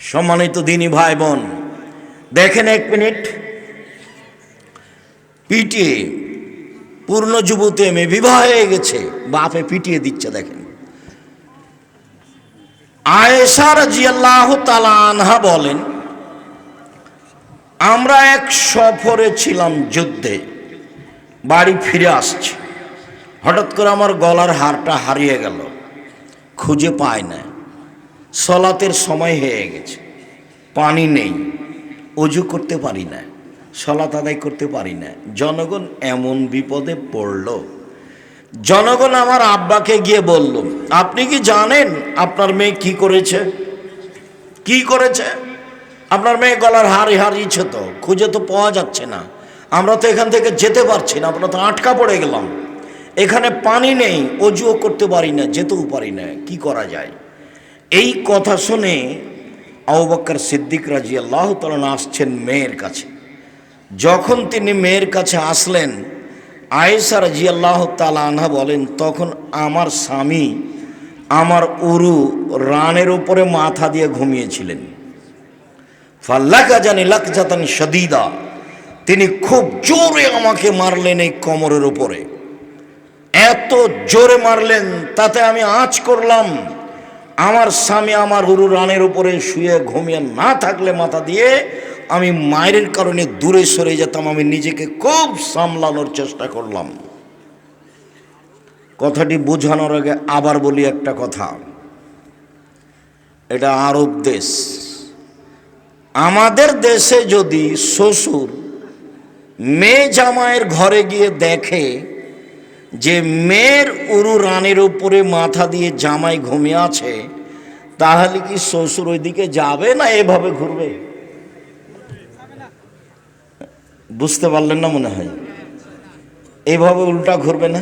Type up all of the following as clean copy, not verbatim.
সম্মানিত দিনী ভাই বোন, দেখেন এক মিনিট, পিটিয়ে পূর্ণ যুবতী মেয়ে বিবাহ হয়ে গেছে, বাপে পিটিয়ে দিচ্ছে। দেখেন আয়েশা রাদিয়াল্লাহু তাআলা আনহা বলেন, আমরা এক সফরে ছিলাম, যুদ্ধে, বাড়ি ফিরে আসছি, হঠাৎ করে আমার গলার হারটা হারিয়ে গেল, খুঁজে পায় না। সলাতের সময় হয়ে গেছে, পানি নেই, অজু করতে পারি না, সলাত আদায় করতে পারি না। জনগণ এমন বিপদে পড়ল, জনগণ আমার আব্বাকে গিয়ে বলল, আপনি কি জানেন আপনার মেয়ে কি করেছে? কি করেছে? আপনার মেয়ে গলার হার হারিয়েছে, তো খুঁজে তো পাওয়া যাচ্ছে না, আমরা তো এখান থেকে যেতে পারছি না, আমরা তো আটকা পড়ে গেলাম, এখানে পানি নেই, অজুও করতে পারি না, যেতেও পারি না, কি করা যায়? এই কথা শুনে আবু বকর সিদ্দিক রাদিয়াল্লাহু তাআলা আসছেন মেয়ের কাছে। যখন তিনি মেয়ের কাছে আসলেন, আয়েশা রাদিয়াল্লাহু তাআলা আনহা বলেন, তখন আমার স্বামী আমার উরু রানের উপরে মাথা দিয়ে ঘুমিয়েছিলেন। ফাল্লাকা জানি লাকজাতান শাদীদা, তিনি খুব জোরে আমাকে মারলেন এই কোমরের উপরে, এত জোরে মারলেন তাতে আমি আঁচ করলাম। আমার স্বামী আমার উরু রানের উপরে শুয়ে ঘুমিয়ে না থাকলে মাথা দিয়ে আমি মায়ের কারণে দূরে সরে যেতাম, আমি নিজেকে খুব সামলানোর চেষ্টা করলাম। কথাটি বোঝানোর আগে আবার বলি একটা কথা, এটা আরব দেশ। আমাদের দেশে যদি শ্বশুর মেয়ে জামাইয়ের ঘরে গিয়ে দেখে যে মেয়ের উরু রানের উপরে মাথা দিয়ে জামাই ঘুমিয়ে আছে, তাহলে কি শ্বশুর ওইদিকে যাবে না এভাবে ঘুরবে? বুঝতে পারলেন না মনে হয়? এইভাবে উল্টা ঘুরবে না?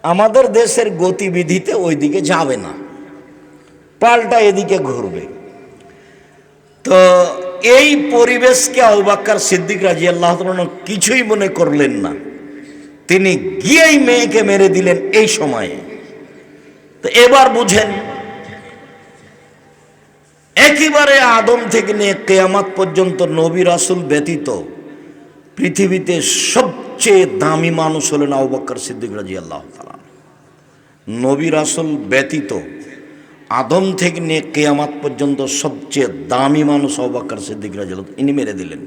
আমাদের দেশের গতিবিধিতে ওইদিকে যাবে না, পাল্টা এদিকে ঘুরবে। তো এই পরিবেশকে আবু বকর সিদ্দিক রাদিয়াল্লাহু তাআলা কিছুই মনে করলেন না, তিনি গিয়েই মেয়েকে মেরে দিলেন এই সময়ে। তো এবার বুঝেন, একেবারে আদম থেকে নিয়ে কিয়ামত পর্যন্ত নবী রাসূল ব্যতীত পৃথিবীতে সবচেয়ে দামি মানুষ হলেন আবু বকর সিদ্দিক রাদিয়াল্লাহু তাআলা। নবী রাসূল ব্যতীত আদম থেকে নিয়ে কিয়ামত পর্যন্ত সবচেয়ে দামি মানুষ আবু বকর সিদ্দিক রাদিয়াল্লাহু তাআলা, ইনি মেরে দিলেন।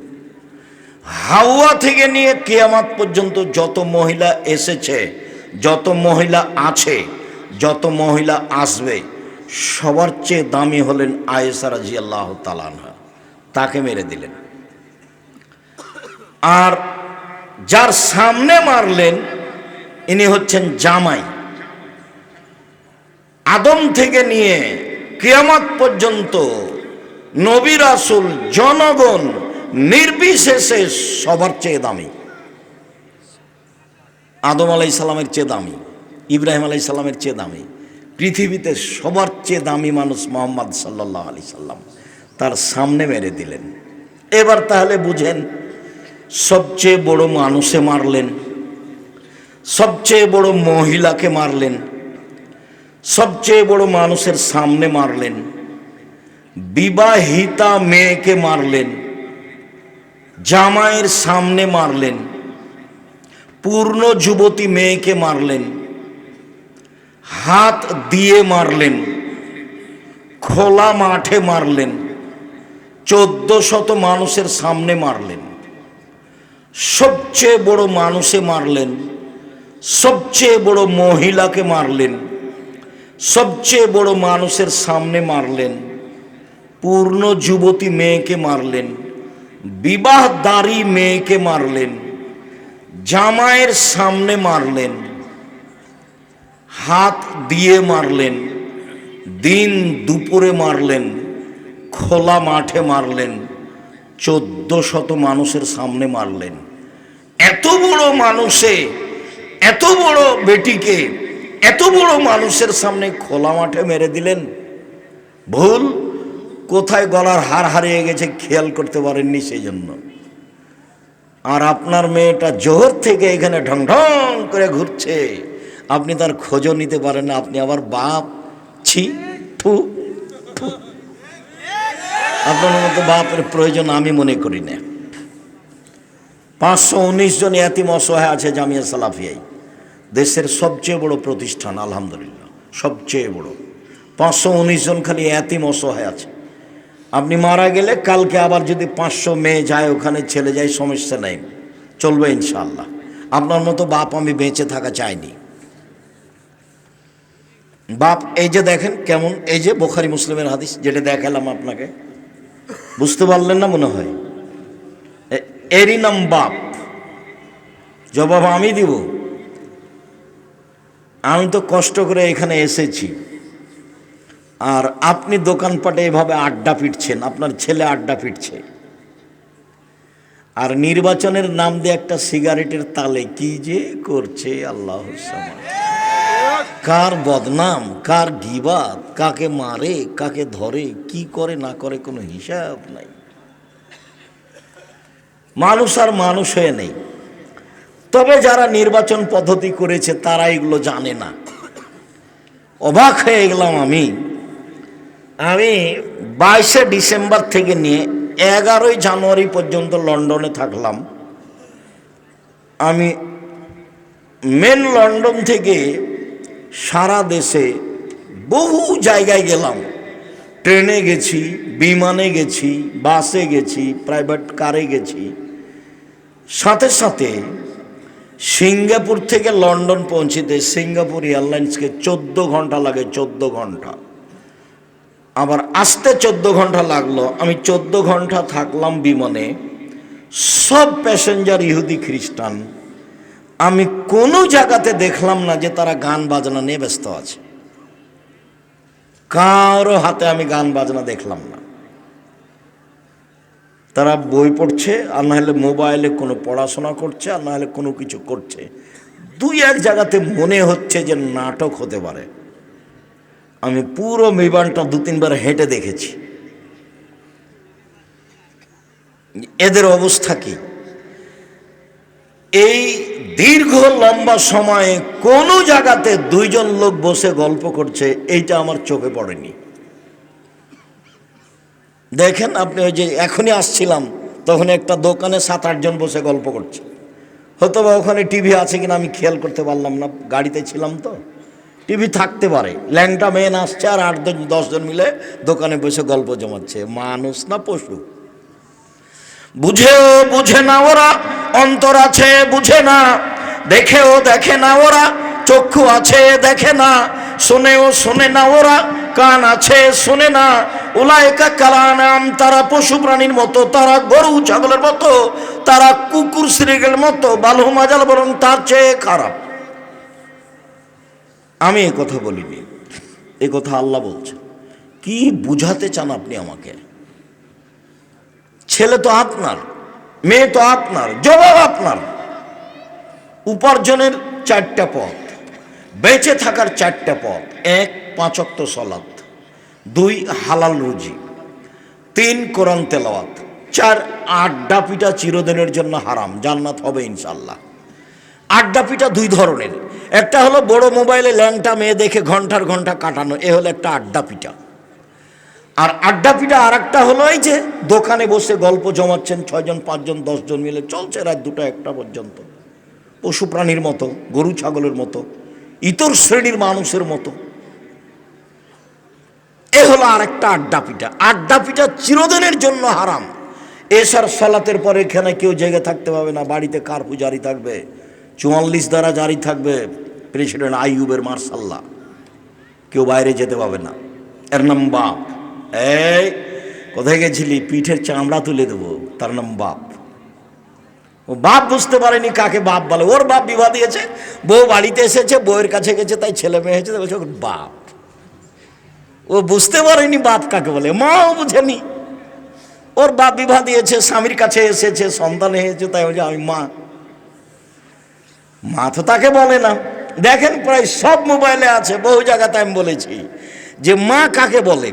হাওয়া থেকে নিয়ে কিয়ামত পর্যন্ত যত মহিলা এসেছে, যত মহিলা আছে, যত মহিলা আসবে, সবার চেয়ে দামি হলেন আয়েশা রাদিয়াল্লাহু তাআলা আনহা, তাকে মেরে দিলেন। আর যার সামনে মারলেন ইনি হচ্ছেন জামাই। আদম থেকে নিয়ে কিয়ামত পর্যন্ত নবী রাসূল জনগণ নির্বিশেষে সবার চেয়ে দামি। আদম আলাইহিস সালামের চেয়ে দামি, ইব্রাহিম আলাইহিস সালামের চেয়ে দামি, পৃথিবীতে সবার চেয়ে দামি মানুষ মুহাম্মদ সাল্লাল্লাহু আলাইহি সাল্লাম, তার সামনে মেরে দিলেন। এবার তাহলে বুঝেন, সবচেয়ে বড় মানুষে মারলেন, সবচেয়ে বড় মহিলাকে মারলেন, সবচেয়ে বড় মানুষের সামনে মারলেন, বিবাহিতা মেয়েকে মারলেন, জামাইয়ের সামনে মারলেন, পূর্ণ যুবতী মেয়েকে মারলেন, হাত দিয়ে মারলেন, খোলা মাঠে মারলেন, 1400 মানুষের সামনে মারলেন। সবচেয়ে বড় মানুষে মারলেন, সবচেয়ে বড় মহিলাকে মারলেন, সবচেয়ে বড় মানুষের সামনে মারলেন, পূর্ণ যুবতী মেয়েকে মারলেন, বিবাহদারী মেয়েকে মারলেন, জামাইয়ের সামনে মারলেন, হাত দিয়ে মারলেন, দিন দুপুরে মারলেন, খোলা মাঠে মারলেন, 1400 মানুষের সামনে মারলেন। এত বড় মানুষে, এত বড় বেটিকে এত বড় মানুষের সামনে খোলা মাঠে মেরে দিলেন। ভুল কোথায় গলার হার হারিয়ে গেছে খেয়াল করতে পারেননি, সেই জন্য। আর আপনার মেয়েটা জোহর থেকে এখানে ঢং ঢং করে ঘুরছে, আপনি তার খোঁজও নিতে পারেন না, আপনি আবার বাপ ছি থু থু আপনার মতো বাপের প্রয়োজন আমি মনে করি না। 519 জন এতিম অসহায় আছে জামিয়া সালাফিয়ায়, দেশের সবচেয়ে বড় প্রতিষ্ঠান আলহামদুলিল্লাহ, সবচেয়ে বড়। 519 জন খালি এতিম অসহায় আছে। আপনি মারা গেলে কালকে আবার যদি 500 মেয়ে যায় ওখানে, ছেলে যায়, সমস্যা নেই, চলবে ইনশাআল্লাহ। আপনার মতো বাপ আমি বেঁচে থাকা চাইনি। বাপ এই যে দেখেন কেমন, এই যে বুখারী মুসলিমের হাদিস যেটা দেখালাম আপনাকে, বুঝতে পারলেন না মনে হয়? এরই নাম বাপ। জবাব আমি দিব। আমি তো কষ্ট করে এখানে এসেছি, আর আপনি দোকানপাটে এভাবে আড্ডা পিটছেন, আপনার ছেলে আড্ডা পিটছে, আর নির্বাচনের নাম দিয়ে একটা সিগারেটের তালে কি যে করছে আল্লাহ সামাদ। কার বদনাম, কার গিবাত, কাকে মারে, কাকে ধরে, কি করে না করে কোনো হিসাব নাই। মানুষ আর মানুষ হয়ে নেই। তবে যারা নির্বাচন পদ্ধতি করেছে তারা এগুলো জানে না। অবাক হয়ে গেলাম আমি 22শে ডিসেম্বর থেকে নিয়ে 11ই জানুয়ারি পর্যন্ত লন্ডনে থাকলাম। আমি মেন লন্ডন থেকে সারা দেশে বহু জায়গায় গেলাম। ট্রেনে গেছি, বিমানে গেছি, বাসে গেছি, প্রাইভেট কারে গেছি। সাথে সাথে সিঙ্গাপুর থেকে লন্ডন পৌঁছিতে সিঙ্গাপুর এয়ারলাইন্সকে 14 ঘন্টা লাগে, 14 ঘন্টা। আবার আসতে 14 ঘন্টা লাগলো। আমি 14 ঘন্টা থাকলাম বিমানে। সব প্যাসেঞ্জার ইহুদি খ্রিস্টান। আমি কোনো জায়গাতে দেখলাম না যে তারা গান বাজনা নিয়ে ব্যস্ত আছে। কারো হাতে আমি গান বাজনা দেখলাম না। তারা বই পড়ছে, আর না হলে মোবাইলে কোনো পড়াশোনা করছে, আর না হলে কোনো কিছু করছে। 2-1 জায়গাতে মনে হচ্ছে যে নাটক হতে পারে। আমি পুরো বিমানটা 2-3 বার হেঁটে দেখেছি। এদের অবস্থা কি? এই দীর্ঘ লম্বা সময়ে কোনো জায়গাতে 2 জন লোক বসে গল্প করছে, এইটা আমার চোখে পড়েনি। দেখেন আপনি, ওই যে এখনই আসছিলাম তখন একটা দোকানে 7-8 জন বসে গল্প করছে। হয়তো বা ওখানে টিভি আছে কিনা আমি খেয়াল করতে পারলাম না, গাড়িতে ছিলাম তো। টিভি থাকতে পারে। ল্যাংটা মেয়ে আসছে আর 8-10 জন মিলে দোকানে বসে গল্প জমাচ্ছে। মানুষ না পশু? বুঝে না ওরা, অন্তর আছে বুঝে না, দেখেও দেখে না ওরা, চক্ষু আছে দেখে না, শোনেও শোনে না ওরা, কান আছে শোনে না। উলাইকা কালানাম, তারা পশু প্রাণীর মতো, তারা গরু ছাগলের মতো, তারা কুকুর শ্রীগের মতো, বালহু মাজাল, বরং তার চেয়ে খারাপ। আমি এ কথা বলিনি, এ কথা আল্লাহ বলছে। কি বুঝাতে চান আপনি আমাকে? ছেলে তো আপনার, মেয়ে তো আপনার, জবাব আপনার। উপার্জনের 4টা পথ, বেঁচে থাকার 4টা পথ। 1 5 ওয়াক্ত সালাত, 2 হালাল রুজি, 3 কোরআন তেলাওয়াত, 4 আড্ডা পিটা চিরদিনের জন্য হারাম, জান্নাত হবে ইনশাল্লাহ। আড্ডা পিটা 2 ধরনের। একটা হলো বড় মোবাইলে ল্যাংটা মেয়ে দেখে ঘন্টার ঘন্টা কাটানো, এ হলো একটা আড্ডা পিটা। আর আড্ডা পিটা আর একটা হলো এই যে দোকানে বসে গল্প জমাচ্ছেন 6 জন 5 জন 10 জন মিলে, চলছে রাত 2টা 1টা পর্যন্ত, পশু প্রাণীর মতো, গরু ছাগলের মতো, ইতর শ্রেণীর মানুষের মতো। এ হলো আর একটা আড্ডা পিটা। আড্ডা পিটা চিরদিনের জন্য হারাম। এশার সালাতের পরে এখানে কেউ জেগে থাকতে পারবে না। বাড়িতে কারফিউ জারি থাকবে, 44 দ্বারা জারি থাকবে, প্রেসিডেন্ট আইয়ুবের মার্শাল্লাহ, কেউ বাইরে যেতে পারবে না। এর নাম বাপ। এই কোথায় গেছিলি, পিঠের চামড়া তুলে দেবো, তার নাম বাপ। ও বাপ বুঝতে পারেনি কাকে বাপ বলে। ওর বাপ বিবাহ দিয়েছে, বউ বাড়িতে এসেছে, বউয়ের কাছে গেছে, তাই ছেলে মেয়ে হয়েছে, বলছে বাপ। ও বুঝতে পারেনি বাপ কাকে বলে, মাও বুঝেনি। ওর বাপ বিবাহ দিয়েছে, স্বামীর কাছে এসেছে, সন্তান হয়েছে, তাই বলছে আমি মা। মা তো তাকে বলে না। দেখেন প্রায় সব মোবাইলে আছে, বহু জায়গাতে আমি বলেছি যে মা কাকে বলে।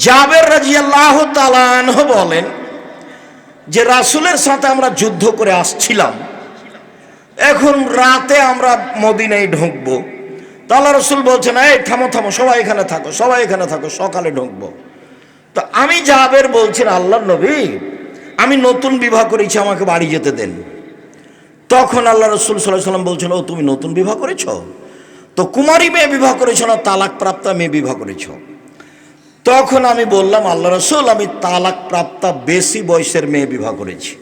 জাবের রাদিয়াল্লাহু তাআলা আনহু বলেন যে রাসূলের সাথে আমরা যুদ্ধ করে আসছিলাম, এখন রাতে আমরা মদিনায় ঢুকবো। তো আল্লাহ রাসূল বলছেন, এই থামো থামো, সবাই এখানে থাকো, সবাই এখানে থাকো, সকালে ঢুকবো। তো আমি জাবের বলছেন, আল্লাহর নবী, আমি নতুন বিবাহ করেছি, আমাকে বাড়ি যেতে দেন। তখন আল্লাহ রসুল সাল্লাল্লাহু আলাইহি ওয়াসাল্লাম বলছেন, ও তুমি নতুন বিবাহ করেছ, তো কুমারী মেয়ে বিবাহ করেছ না তালাক প্রাপ্তা মেয়ে বিবাহ করেছ? তখন আমি বললাম, আল্লাহ রসুল, আমি তালাক প্রাপ্তা বেশি বয়সের মেয়ে বিবাহ করেছি।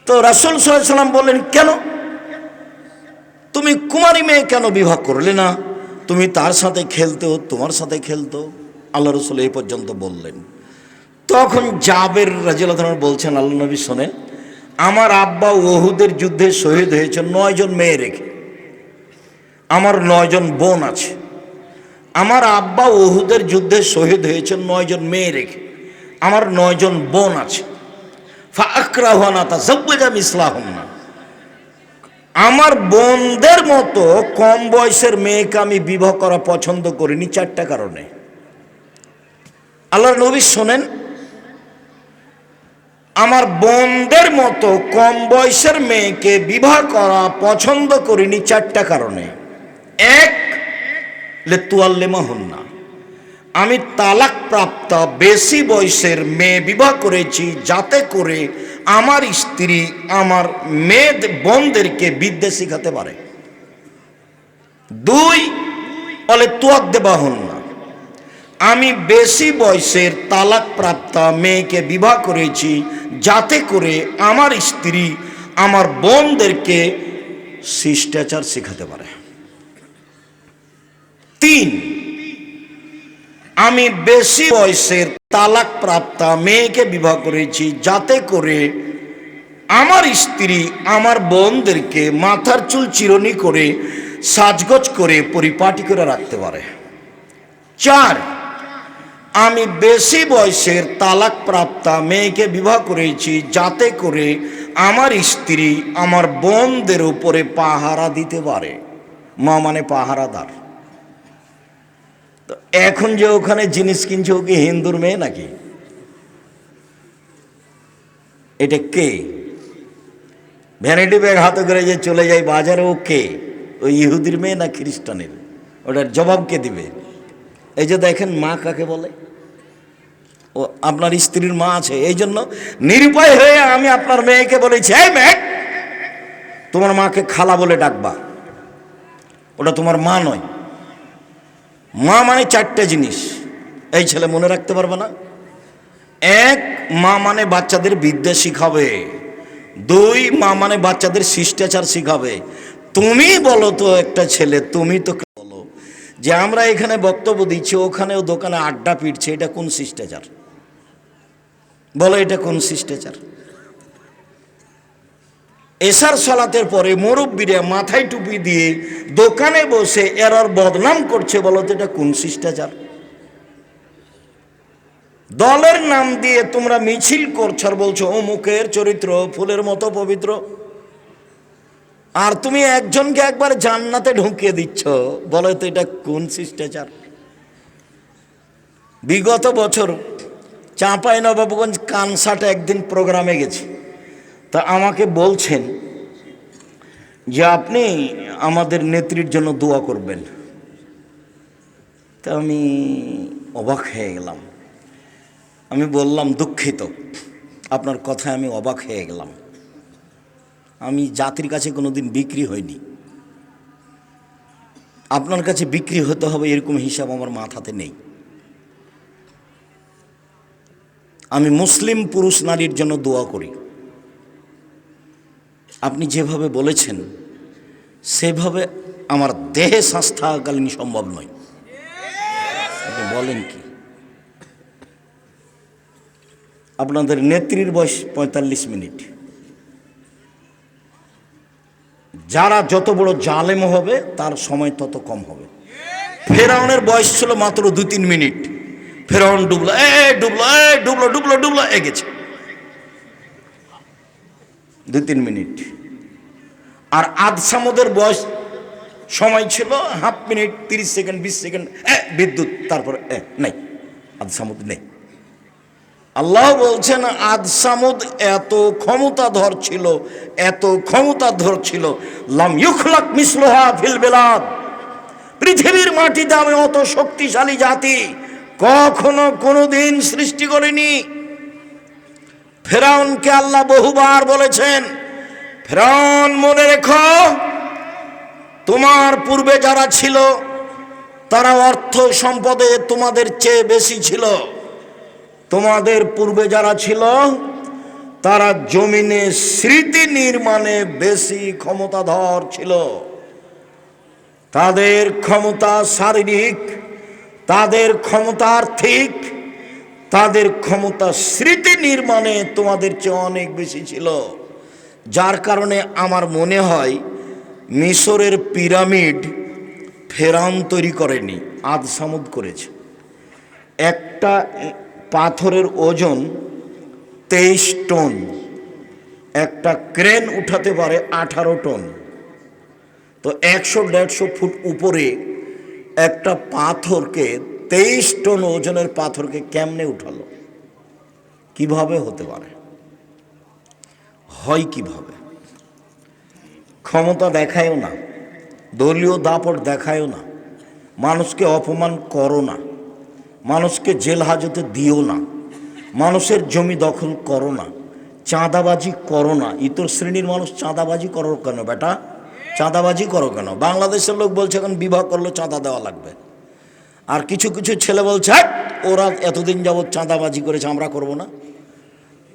তো রাসূল সাল্লাল্লাহু আলাইহি ওয়াসাল্লাম বললেন, কেন তুমি কুমারী মেয়ে কেন বিবাহ করলে না? তুমি তার সাথে খেলতো, তোমার সাথে খেলতো। আল্লাহ রসুল এই পর্যন্ত বললেন। তখন জাবের রাদিয়াল্লাহু আনহু বলছেন, আল্লাহ নবী শোনেন, আমার আব্বা উহুদের যুদ্ধে শহীদ হয়েছে 9 জন মেয়ে রেখে। আমার 9 জন বোন আছে। আমার আব্বা উহুদের যুদ্ধে শহীদ হয়েছে 9 জন মেয়ে রেখে। আমার 9 জন বোন আছে। ফাআকরাহু আন আতাযাওয়াজা মিসলাহুন্না, আমার বোনদের মতো কম বয়সের মেয়েকে আমি বিবাহ করা পছন্দ করিনি 4টা কারণে। আল্লাহর নবী শোনেন, আমার বোনদের মতো কম বয়সের মেয়েকে বিবাহ করা পছন্দ করিনি 4টা কারণে। 1, লিতুয়াল্লিমাহুন্না, আমি তালাক প্রাপ্ত বেশি বয়সের মেয়ে বিবাহ করেছি যাতে করে আমার স্ত্রী আমার মেয়ে বোনদেরকে বিদ্যা শিখাতে পারে। 2, লিতুয়াদ্দিবাহুন্না, আমি বেশি বয়সের তালাক প্রাপ্তা মেয়েকে বিবাহ করেছি যাতে করে আমার স্ত্রী আমার বোনদেরকে শিষ্টাচার শেখাতে পারে। 3, আমি বেশি বয়সের তালাক প্রাপ্তা মেয়েকে বিবাহ করেছি যাতে করে আমার স্ত্রী আমার বোনদেরকে মাথার চুল চিরুনি করে সাজগোজ করে পরিপাটি করে রাখতে পারে। 4, আমি বেশি বয়সের তালাক প্রাপ্তা মেয়েকে বিবাহ করেছি যাতে করে আমার স্ত্রী আমার বোনদের উপরে পাহারা দিতে পারে। মা মানে পাহারাদার। তো এখন যে ওখানে জিনিস কিনছে, ও কি হিন্দুর মেয়ে নাকি? এটা কে? ভ্যানিটি ব্যাগ হাতে করে যে চলে যায় বাজারে, ও কে? ওই ইহুদির মেয়ে না খ্রিস্টানের? ওটার জবাব কে দিবে? এই যে দেখেন, মা কাকে বলে? ও আপনার স্ত্রীর মা আছে। এই জন্য নিরুপায় হয়ে আমি আপনার মেয়েকে বলেছি, এই মেয়ে, তোমার মাকে খালা বলে ডাকবা, ওটা তোমার মা নয়। মা মানে 4টে জিনিস, এই ছেলে মনে রাখতে পারবে না। 1, মা মানে বাচ্চাদের বিদ্যা শিখাবে। 2, মা মানে বাচ্চাদের শিষ্টাচার শিখাবে। তুমি বলো তো, একটা ছেলে, তুমি তো বলো যে আমরা এখানে বক্তব্য দিচ্ছি, ওখানেও দোকানে আড্ডা পিটছে, এটা কোন শিষ্টাচার? বলো, এটা কোন শিষ্টাচার? এশার সালাতের পরে মুরব্বীরা মাথায় টুপি দিয়ে দোকানে বসে এরার বদনাম করছে, বলো তো এটা কোন শিষ্টাচার? দলের নাম দিয়ে তোমরা মিছিল করছো আর বলছো অমুকের চরিত্র ফুলের মতো পবিত্র, আর তুমি একজনকে একবার জান্নাতে ঢুকিয়ে দিচ্ছ, বলো তো এটা কোন শিষ্টাচার? বিগত বছর চাঁপাইনবাবগঞ্জ কানসাটে একদিন প্রোগ্রামে গেছি, তা আমাকে বলছেন যে আপনি আমাদের নেত্রীর জন্য দোয়া করবেন। তা আমি অবাক হয়ে গেলাম। আমি বললাম, দুঃখিত, আপনার কথায় আমি অবাক হয়ে গেলাম। আমি জাতির কাছে কোনোদিন বিক্রি হইনি, আপনার কাছে বিক্রি হতে হবে এরকম হিসাব আমার মাথাতে নেই। আমি মুসলিম পুরুষ নারীর জন্য দোয়া করি। আপনি যেভাবে বলেছেন সেভাবে আমার দেহে শ্বাস থাকাকালীন সম্ভব নয়। আপনি বলেন কি? আপনাদের নেত্রীর বয়স 45 মিনিট। যারা যত বড় জালেম হবে তার সময় তত কম হবে। ফেরাউনের বয়স ছিল মাত্র 2-3 মিনিট। ফেরাউন ডুবলো, ডুবলো, ডুবলো, ডুবলো, ডুবলো, গেছে 2-3 মিনিট। আর আদসামুদের বয়স সময় ছিল হাফ মিনিট, 30 সেকেন্ড, 20 সেকেন্ড, বিদ্যুৎ, তারপরে নাই, আদসামুদ নেই। আল্লাহ বলছেন আদসামুদ এত ক্ষমতাধর ছিল, এত ক্ষমতাধর ছিল, লাম ইউখলাক মিসলুহা ফিল বিলাদ, পৃথিবীর মাটিতে আমি অত শক্তিশালী জাতি কখনো কোনোদিন সৃষ্টি করেনি। ফেরাউনকে আল্লাহ বহুবার বলেছেন, ফেরাউন মনে রেখো, তোমার পূর্বে যারা ছিল তারা অর্থ সম্পদে তোমাদের চেয়ে বেশি ছিল। তোমাদের পূর্বে যারা ছিল তারা জমিনে স্মৃতি নির্মাণে বেশি ক্ষমতাধর ছিল। তাদের ক্ষমতা শারীরিক, তাদের ক্ষমতা আর্থিক, তাদের ক্ষমতা স্মৃতি নির্মাণে তোমাদের চেয়ে অনেক বেশি ছিল। যার কারণে আমার মনে হয় মিশরের পিরামিড ফেরাউন তৈরি করেনি, আদ সামুদ করেছে। একটা পাথরের ওজন 23 টন, একটা ক্রেন উঠাতে পারে 18 টন। তো 100-150 ফুট উপরে একটা পাথরকে, 23 টন ওজনের পাথরকে কেমনে উঠালো? কিভাবে হতে পারে? হয় কিভাবে? ক্ষমতা দেখায়ও না, দলীয় দাপট দেখায়ও না, মানুষকে অপমান করো না, মানুষকে জেল হাজতে দিও না, মানুষের জমি দখল করো না, চাঁদাবাজি করো না। ইতর শ্রেণীর মানুষ চাঁদাবাজি করো কেন বেটা? চাঁদাবাজি করো কেন? বাংলাদেশের লোক বলছে এখন বিবাহ করলে চাঁদা দেওয়া লাগবে। আর কিছু কিছু ছেলে বলছে ওরা এতদিন যাবৎ চাঁদাবাজি করেছে, আমরা করব না।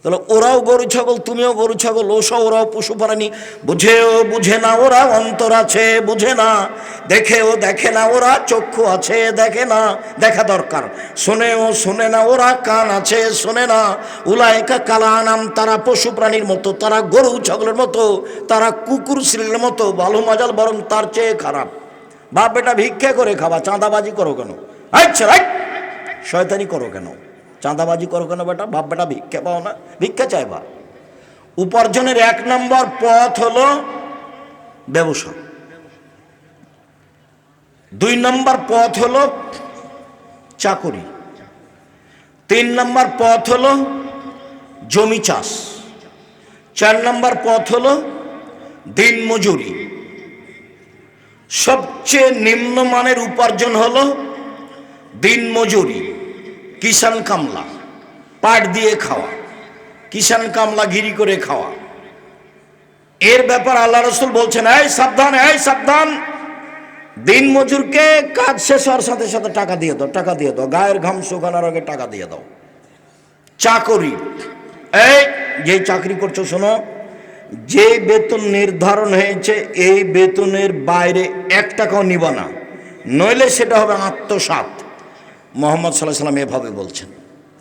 তাহলে ওরাও গরু ছাগল, তুমিও গরু ছাগল, ওরাও পশু প্রাণী। বুঝেও বুঝে না ওরা, অন্তর আছে বুঝে না, দেখেও দেখে না ওরা, চক্ষু আছে দেখে না, দেখা দরকার। শোনেও শোনে না ওরা, কান আছে শোনে না। উলাইকা কালানাম, তারা পশু প্রাণীর মতো, তারা গরু ছাগলের মতো, তারা কুকুর শ্রীর মতো, ভালো মজাল বরং তার চেয়ে খারাপ। বাপ বেটা ভিক্ষা করে খাবা, চাঁদাবাজি করো কেন? আচ্ছা শয়তানি করো কেন? চাঁদাবাজি করো কেন বেটা? বাপ বেটা ভিক্ষা পাও না, ভিক্ষা চাইবা? উপার্জনের 1 নম্বর পথ হলো ব্যবসা, 2 নম্বর পথ হলো চাকরি, 3 নম্বর পথ হলো জমি চাষ, 4 নম্বর পথ হলো দিন মজুরি। সবচেয়ে নিম্নমানের উপার্জন হলো দিন মজুরি, কিষান কামলা, পাট দিয়ে খাওয়া, কিষান কামলা গিরি করে খাওয়া। এর ব্যাপার আল্লাহ রসুল বলছেন, এই সাবধান, এই সাবধান, দিন মজুরকে কাজ শেষ হওয়ার সাথে সাথে টাকা দিয়ে দাও, টাকা দিয়ে দাও, গায়ের ঘাম শুকানোর আগে টাকা দিয়ে দাও। চাকরি, এই যে চাকরি করছো শোনো, যে বেতন নির্ধারণ হয়েছে এই বেতনের বাইরে 1 টাকাও নিবা না, নইলে সেটা হবে আত্মসাৎ। মোহাম্মদ সাল্লাল্লাহু আলাইহি ওয়াসাল্লাম এভাবে বলছেন।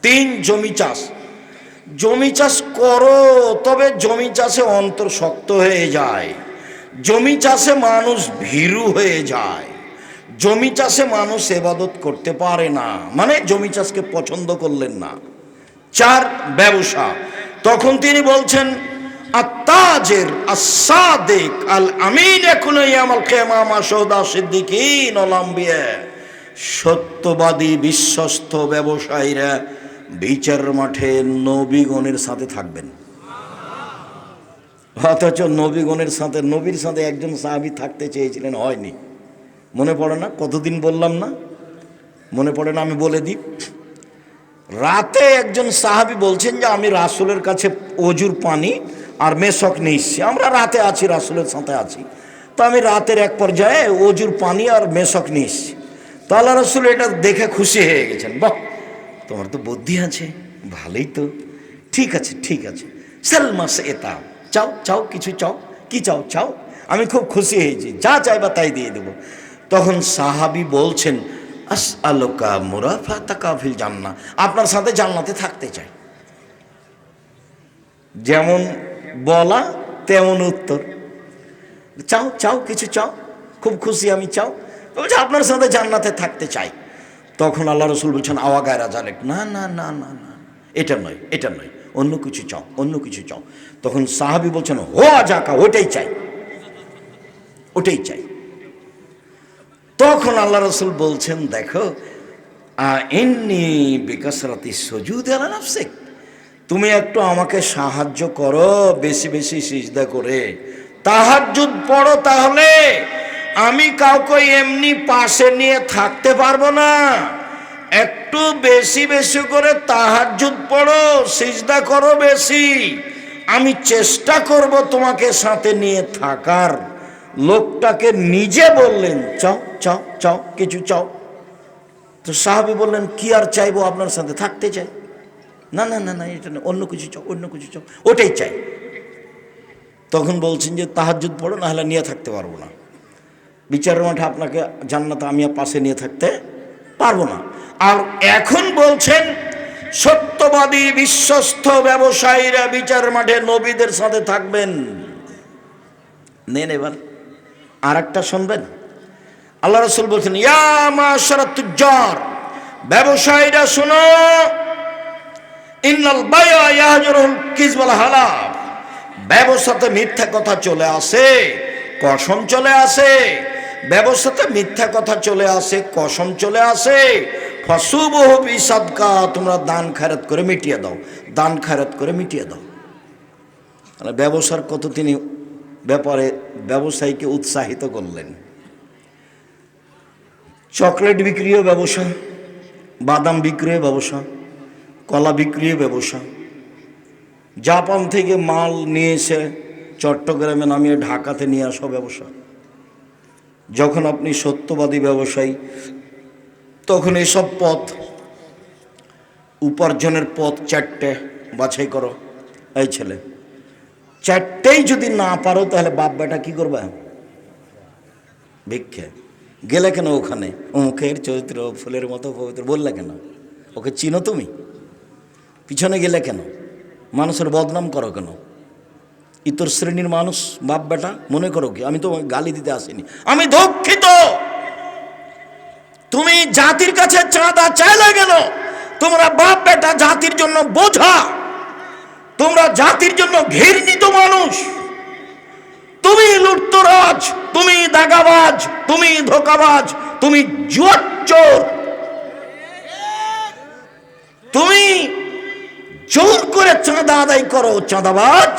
3 জমি চাষ, জমি চাষ করো, তবে জমি চাষে অন্তর শক্ত হয়ে যায়, জমি চাষে মানুষ ভীরু হয়ে যায়, জমি চাষে মানুষ ইবাদত করতে পারে না, মানে জমি চাষকে পছন্দ করলেন না। 4 ব্যবসা। তখন তিনি বলছেন আত্তাজির আস-সাদিক আল আমিন ইয়াকুনু ইয়াউমাল কিয়ামা মা শুহাদা সিদ্দিকিন ওয়াল আম্বিয়া। সত্যবাদী বিশ্বস্ত ব্যবসায়ীরা বিচার মাঠে নবীগণের সাথে থাকবেন। অথচ নবীগণের সাথে, নবীর সাথে একজন সাহাবী থাকতে চেয়েছিলেন, হয়নি। মনে পড়ে না? কতদিন বললাম না? মনে পড়ে না? আমি বলে দিই। রাতে একজন সাহাবী বলছেন যে আমি রাসূলের কাছে অজুর পানি আর মেশক নিয়ে এসেছি, আমরা রাতে আছি, রাসূলের সাথে আছি। তো আমি রাতের এক পর্যায়ে অজুর পানি আর মেশক নিয়ে এসেছি। তো আল্লাহ রসুল এটা দেখে খুশি হয়ে গেছেন, বাহ তোমার তো বুদ্ধি আছে, ভালোই তো, ঠিক আছে ঠিক আছে, সালমাস এটা চাও, চাও কিছু চাও, কি চাও চাও, আমি খুব খুশি হয়েছি, যা চাইবা তাই দিয়ে দেবো। তখন সাহাবী বলছেন আসআলুকা মুরাফাতাকা ফিল জান্নাহ, আপনার সাথে জান্নাতে থাকতে চাই। যেমন বলা তেমন উত্তর, চাও চাও কিছু চাও, খুব খুশি আমি, চাও। বলছে আপনার সাথে জান্নাতে থাকতে চাই। তখন আল্লাহ রসুল বলছেন আওয়া গায়রা জালেক, না না না না না, এটা নয়, এটা নয়, অন্য কিছু চাও, অন্য কিছু চাও। তখন সাহাবী বলছেন হো আজাকা, ওটাই চাই, ওটাই চাই। তখন আল্লাহ রসুল বলছেন দেখো ইন্নী বিকাসরাতি সুজুদ আলা নাফসিক, তুমি একটু আমাকে সাহায্য করো বেশি বেশি সিজদা করে, তাহাজ্জুদ পড়ো, তাহলে আমি কাউকে এমনি পাশে নিয়ে থাকতে পারবো না, একটু বেশি বেশি করে তাহাজ্জুদ পড়ো, সিজদা করো বেশি, আমি চেষ্টা করব তোমাকে সাথে নিয়ে থাকার। লোকটাকে নিজে বললেন, চাও চাও চাও, কিছু চাও। তো সাহাবী বললেন, কি আর চাইবো, আপনার সাথে থাকতে চাই। না না না না, এটা না, অন্য কিছু চাও, অন্য কিছু চাও, ওটাই চাই। তখন বলছেন যে তাহাজ্জুদ পড়ো, না হলে নিয়ে থাকতে পারবো না। বিচারের মাঠে আপনাকে জান্নাতে আমি পাশে নিয়ে থাকতে পারবো না। আর এখন বলছেন সত্যবাদী বিশ্বস্ত ব্যবসায়ীরা বিচারের মাঠে নবীদের সাথে থাকবেন। নেন এবার আর একটা শুনবেন। আল্লাহ রাসূল বলছেন, ইয়া মাশারাত তুজ্জার, ব্যবসায়ীরা শোনো, ইন্নাল বাইআ ইয়াহজুরুল কিযব ওয়াল হালাফ, ব্যবসাতে মিথ্যা কথা চলে আসে, কসম চলে আসে। ব্যবসাতে মিথ্যা কথা চলে আসে, কসম চলে আসে। ফাসুবহু বিসাদকা, তোমরা দান খয়রাত করে মিটিয়ে দাও, দান খয়রাত করে মিটিয়ে দাও। ব্যবসার কত তিনি ব্যাপারে ব্যবসায়ীকে উৎসাহিত করলেন। চকলেট বিক্রিও ব্যবসা, বাদাম বিক্রিও ব্যবসা, কলা বিক্রিও ব্যবসা। জাপান থেকে মাল নিয়ে এসে চট্টগ্রামে নামিয়ে ঢাকাতে নিয়ে আসা ব্যবসা। যখন আপনি সত্যবাদী ব্যবসায়ী, তখন এসব পথ, উপার্জনের পথ চারটে বাছাই করো। এই ছেলে, চারটেই যদি না পারো তাহলে বাপ বেটা কি করবে? ভিক্ষে। গেলে কেন ওখানে? মুখের চরিত্র ফুলের মতো পবিত্র বললে কেন? ওকে চিনো তুমি? পিছনে গেলে কেন? মানুষের বদনাম করো কেন? ইতর শ্রেণীর মানুষ বাপ বেটা মনে করো কি? আমি তো গালি দিতে আসিনি, আমি দুঃখিত। তুমি জাতির কাছে চাঁদা চাইলে কেন? তোমরা বাপ বেটা জাতির জন্য বোঝা, তোমরা জাতির জন্য ঘৃণিত মানুষ। তুমি লুটতরাজ, তুমি দাগাবাজ, তুমি ধোকাবাজ, তুমি জুয়াচোর, তুমি জোর করে চাঁদা আদায় করো, চাঁদাবাজ।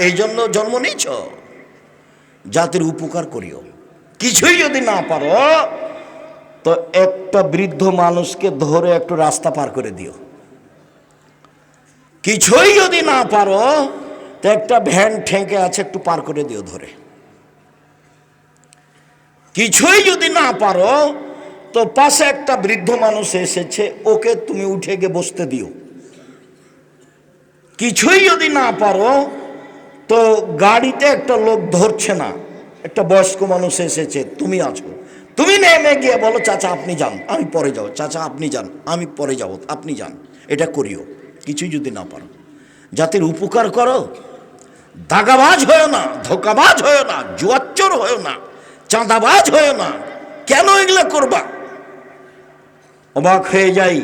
এই জন্য জন্ম নিয়েছ। জাতির উপকার করিও। কিছুই যদি না পারো তো একটা বৃদ্ধ মানুষকে ধরে একটু রাস্তা পার করে দিও। কিছুই যদি না পারো তো একটা ভ্যান ঠেকে আছে, একটু পার করে দিও ধরে। কিছুই যদি না পারো তো পাশে একটা বৃদ্ধ মানুষ এসেছে, ওকে তুমি উঠে গিয়ে বসতে দিও। কিছুই যদি না পারো তো গাড়িতে একটা লোক ধরছে না, একটা বয়স্ক মানুষ এসেছে, তুমি আছো, তুমি নেমে গিয়ে বলো, চাচা আপনি যান, আমি পরে যাব, চাচা আপনি যান, আমি পরে যাব, আপনি যান। এটা করিও। কিছুই যদি না পারো, জাতির উপকার করো। দাগাবাজ হয়েও না, ধোকাবাজ হয়েও না, জুয়াচোর হয়েও না, চাঁদাবাজ হয়েও না। কেন এগুলো করবা? অবাক হয়ে যাই।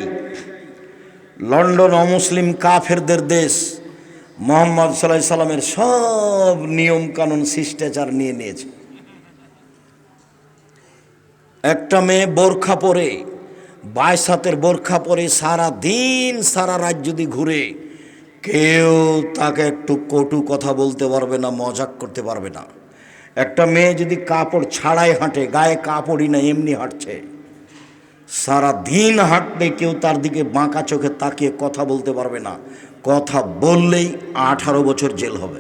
লন্ডন অমুসলিম কাফেরদের দেশ, মুহাম্মদ সাল্লাল্লাহু আলাইহি সাল্লামের সব নিয়ম কানুন শিষ্টাচার নিয়ে নিয়েছে। একটা মেয়ে বোরখা পরে, 22 হাতের বোরখা পরে সারা দিন সারা রাত যদি ঘুরে, কেউ তাকে একটু কটু কথা বলতে পারবে না, মজাক করতে পারবে না। একটা মেয়ে যদি কাপড় ছাড়াই হাঁটে, গায়ে কাপড়ই না, এমনি হাঁটছে, সারা দিন হাঁটলে কেউ তার দিকে বাঁকা চোখে তাকিয়ে কথা বলতে পারবে না। কথা বললেই 18 বছর জেল হবে।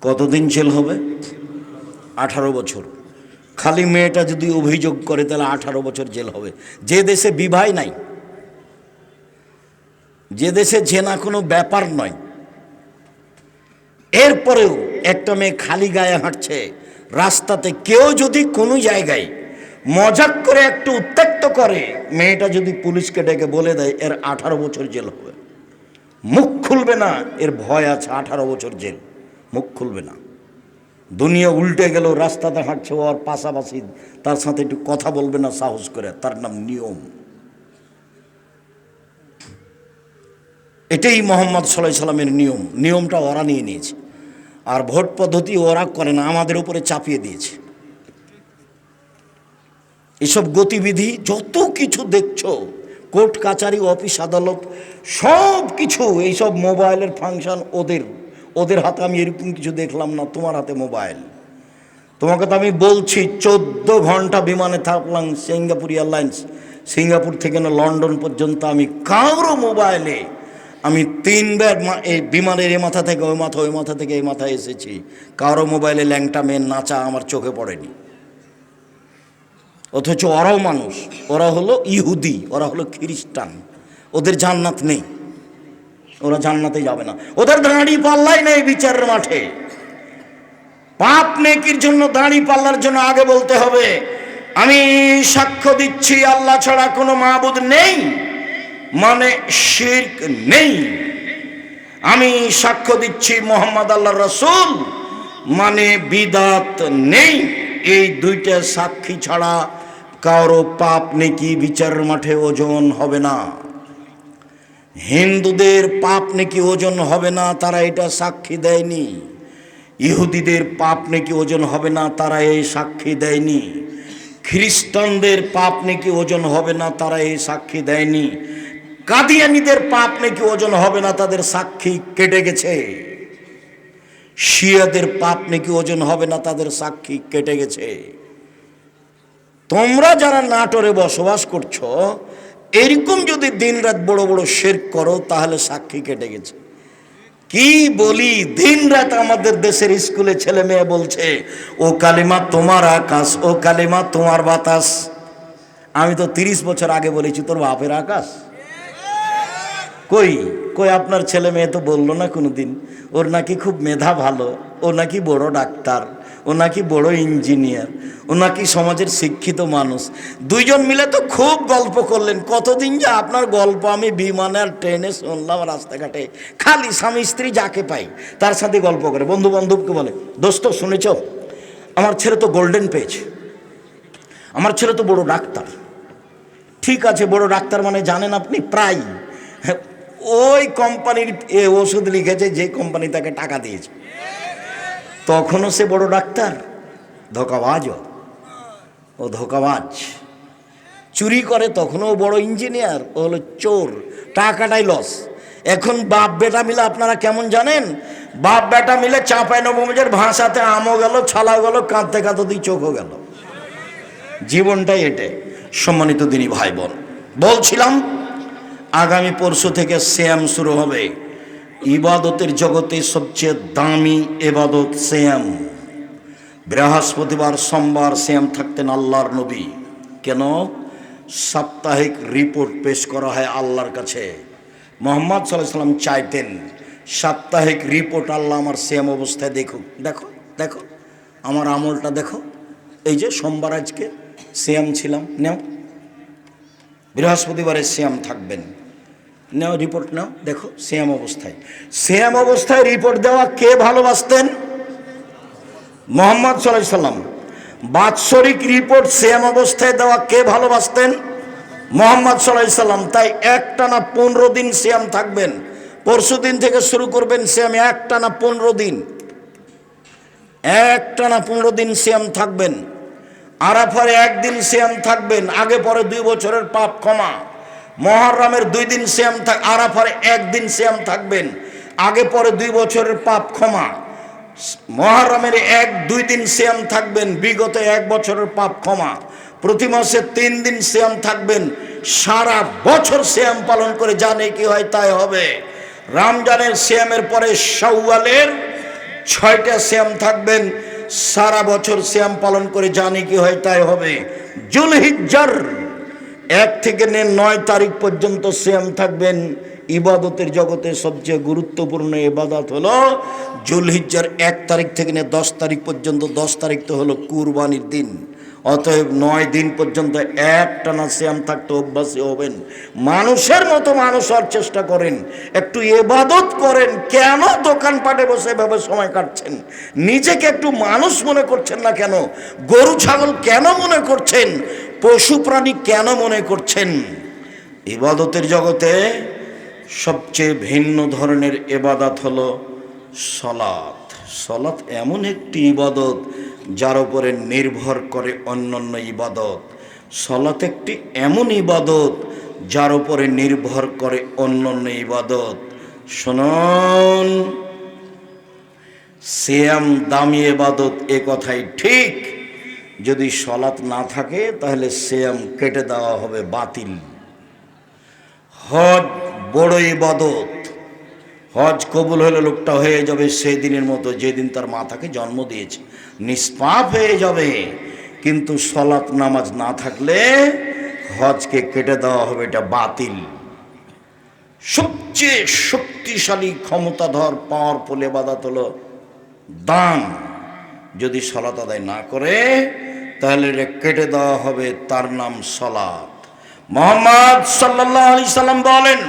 কতদিন জেল হবে? 18 বছর। খালি মেয়েটা যদি অভিযোগ করে তাহলে 18 বছর জেল হবে। যে দেশে বিবাহ নাই, যে দেশে জেনা কোনো ব্যাপার নয়, এরপরেও একটা মেয়ে খালি গায়ে হাঁটছে রাস্তাতে, কেউ যদি কোনো জায়গায় মজাক করে একটু উত্ত্যক্ত করে, মেয়েটা যদি পুলিশকে ডেকে বলে দেয় এর 18 বছর জেল হবে, মুখ খুলবে না, এর ভয় আছে, 18 বছর জেল, মুখ খুলবে না। দুনিয়া উল্টে গেল, রাস্তাতে হাঁটছে, ওর পাশাপাশি তার সাথে একটু কথা বলবে না সাহস করে, তার নাম নিয়ম। এটাই মুহাম্মদ সাল্লাল্লাহু আলাইহি সাল্লামের নিয়ম। নিয়মটা ওরা নিয়ে নিয়েছে, আর ভোট পদ্ধতি ওরা করে না, আমাদের উপরে চাপিয়ে দিয়েছে। এসব গতিবিধি যত কিছু দেখছো, কোর্ট কাচারি অফিস আদালত সব কিছু, এইসব মোবাইলের ফাংশন ওদের হাতে। আমি এরকম কিছু দেখলাম না, তোমার হাতে মোবাইল। তোমাকে তো আমি বলছি 14 ঘন্টা বিমানে থাকলাম সিঙ্গাপুর এয়ারলাইন্স, সিঙ্গাপুর থেকে না লন্ডন পর্যন্ত আমি কারো মোবাইলে আমি 3বার এই বিমানের এ মাথা থেকে ওই মাথা, ওই মাথা থেকে এই মাথায় এসেছি, কারো মোবাইলে ল্যাংটা মেয়ের নাচা আমার চোখে পড়েনি। অথচ ওরাও মানুষ, ওরা হলো ইহুদি, ওরা হলো খ্রিস্টান, ওদের জান্নাত নেই, ওরা জান্নাতে যাবে না, ওদের দাঁড়ি পাল্লাই নেই বিচারের মাঠে। পাপ নেকির জন্য দাঁড়ি পাল্লার জন্য আগে বলতে হবে আমি সাক্ষ্য দিচ্ছি আল্লাহ ছাড়া কোনো মাবুদ নেই, মানে শিরক নেই। আমি সাক্ষ্য দিচ্ছি মোহাম্মদ আল্লাহর রাসূল, মানে বিদাত নেই। এই দুইটা সাক্ষী ছাড়া কারো পাপ নেকি বিচারের মাঠে ওজন হবে না। হিন্দুদের পাপ নেকি ওজন হবে না, তারা এটা সাক্ষী দেয়নি। ইহুদিদের পাপ নেকি ওজন হবে না, তারা এই সাক্ষী দেয়নি। খ্রিস্টানদের পাপ নেকি ওজন হবে না, তারা এই সাক্ষী দেয়নি। কাদিয়ানীদের পাপ নেকি ওজন হবে না, তাদের সাক্ষী কেটে গেছে। শিয়াদের পাপ নেকি ওজন হবে না, তাদের সাক্ষী কেটে গেছে। তোমরা যারা নাটোরে বসবাস করছো, এরকম যদি দিনরাত বড় বড় শিরক করো তাহলে সাক্ষী কেটে গেছে। কি বলি, দিনরাত আমাদের দেশের স্কুলে ছেলে মেয়ে বলছে ও কালিমা তোমার আকাশ, ও কালিমা তোমার বাতাস। আমি তো 30 বছর আগে বলেছি তোর বাপের আকাশ। কই কই আপনার ছেলে মেয়ে তো বললো না কোনোদিন ওর নাকি খুব মেধা ভালো, ও নাকি বড় ডাক্তার, ও নাকি বড় ইঞ্জিনিয়ার, ও নাকি সমাজের শিক্ষিত মানুষ। দুইজন মিলে তো খুব গল্প করলেন। কতদিন যে আপনার গল্প আমি বিমানে আর ট্রেনে শুনলাম, রাস্তাঘাটে খালি স্বামী স্ত্রী যাকে পাই তার সাথে গল্প করে। বন্ধু বান্ধবকে বলে দোস্ত শুনেছ আমার ছেলে তো গোল্ডেন পেয়েছে, আমার ছেলে তো বড় ডাক্তার। ঠিক আছে, বড় ডাক্তার মানে জানেন আপনি প্রায় ওই কোম্পানির ওষুধ লিখেছে যে কোম্পানি তাকে টাকা দিয়েছে, তখনও সে বড় ডাক্তার। ধোঁকাবাজও, ও ধোঁকাবাজ। চুরি করে তখনও বড় ইঞ্জিনিয়ার, ও হলো চোর, টাকাটাই লস। এখন বাপ বেটা মিলে আপনারা কেমন জানেন, বাপ বেটা মিলে চাঁপাইনবাবগঞ্জের ভাষাতে আমও গেল, ছালাও গেল, কাঁদতে কাঁদতে দুই চোখও গেল। জীবনটাই এটাই। সম্মানিত দিনী ভাই বোন, বলছিলাম আগামী পরশু থেকে সিয়াম শুরু হবে। ইবাদতের জগতে সবচেয়ে দামি ইবাদত সিয়াম। বৃহস্পতিবার সোমবার সিয়াম থাকতেন আল্লাহর নবী। কেন? সাপ্তাহিক রিপোর্ট পেশ করা হয় আল্লাহর কাছে। মুহাম্মদ সাল্লাল্লাহু আলাইহি ওয়াসাল্লাম চাইতেন সাপ্তাহিক রিপোর্ট আল্লাহ আমার সিয়াম অবস্থায় দেখুক। দেখো দেখো আমার আমলটা দেখো, এই যে সোমবার আজকে সিয়াম ছিলাম, নেও। বৃহস্পতিবারে সিয়াম থাকবেন, নাও রিপোর্ট নাও, দেখো সিয়াম অবস্থায়। সিয়াম অবস্থায় রিপোর্ট দেওয়া কে ভালোবাসতেন? মুহাম্মদ সাল্লাল্লাহু আলাইহি ওয়াসাল্লাম। বাৎসরিক রিপোর্ট সিয়াম অবস্থায় দেওয়া কে ভালোবাসতেন? মুহাম্মদ সাল্লাল্লাহু আলাইহি ওয়াসাল্লাম। তাই একটানা 15 দিন সিয়াম থাকবেন। পরশু দিন থেকে শুরু করবেন সিয়াম, একটানা 15 দিন, একটানা 15 দিন সিয়াম থাকবেন। আরাফার একদিন সিয়াম থাকবেন, আগে পরে 2 বছরের পাপ ক্ষমা। মুহররমের 2 দিন সিয়াম থাক, আরাফার একদিন সিয়াম থাকবেন, আগে পরে 2 বছরের পাপ ক্ষমা। মুহররমের 1-2 দিন সিয়াম থাকবেন, বিগত 1 বছরের পাপ ক্ষমা। প্রতি মাসে 3 দিন সিয়াম থাকবেন, সারা বছর সিয়াম পালন করে যা নেকি হয় তাই হবে। রমজানের সিয়ামের পরে শাওয়ালের 6টা সিয়াম থাকবেন, সারা বছর সিয়াম পালন করে যা নেকি হয় তাই হবে। যুলহিজ্জার 1 থেকে 9 তারিখ পর্যন্ত সিয়াম থাকবেন। ইবাদতের জগতে সবচেয়ে গুরুত্বপূর্ণ ইবাদত হলো যুলহিজ্জার 1 তারিখ থেকে 10 তারিখ পর্যন্ত। 10 তারিখ তো হলো কুরবানির দিন। অতএব 9 দিন পর্যন্ত একটানা সিয়াম থাকতে অভ্যাসী হবেন। মানুষের মতো মানুষ হওয়ার চেষ্টা করেন, একটু ইবাদত করেন। কেন দোকানপাটে বসে এভাবে সময় কাটছেন? নিজেকে একটু মানুষ মনে করছেন না কেন? গরু ছাগল কেন মনে করছেন? পশু প্রাণী কেন মনে করছেন? ইবাদতের জগতে সবচেয়ে ভিন্ন ধরনের ইবাদত হলো সালাত। সালাত এমন একটি ইবাদত যার উপরে নির্ভর করে অন্যান্য ইবাদত। সালাত একটি এমন ইবাদত যার উপরে নির্ভর করে অন্যান্য ইবাদত। শুনুন, সিয়াম দামি ইবাদত, এ কথাই ঠিক। যদি সলাত না থাকে তাহলে সিয়াম কেটে দেওয়া হবে, বাতিল। হজ বড় ইবাদত, হজ কবুল হলে লোকটা হয়ে যাবে সেই দিনের মতো যেদিন তার মাতাকে জন্ম দিয়েছে, নিষ্পাপ হয়ে যাবে। কিন্তু সলাত নামাজ না থাকলে হজকে কেটে দেওয়া হবে, এটা বাতিল। সবচেয়ে শক্তিশালী ক্ষমতাধর পাওয়ারফুল ইবাদত হলো দান। যদি সলাত আদায় না করে তাহলে এটা কেটে দেওয়া হবে, তার নাম সলাত। মুহাম্মদ সাল্লাল্লাহু আলাইহি সাল্লাম বলেন,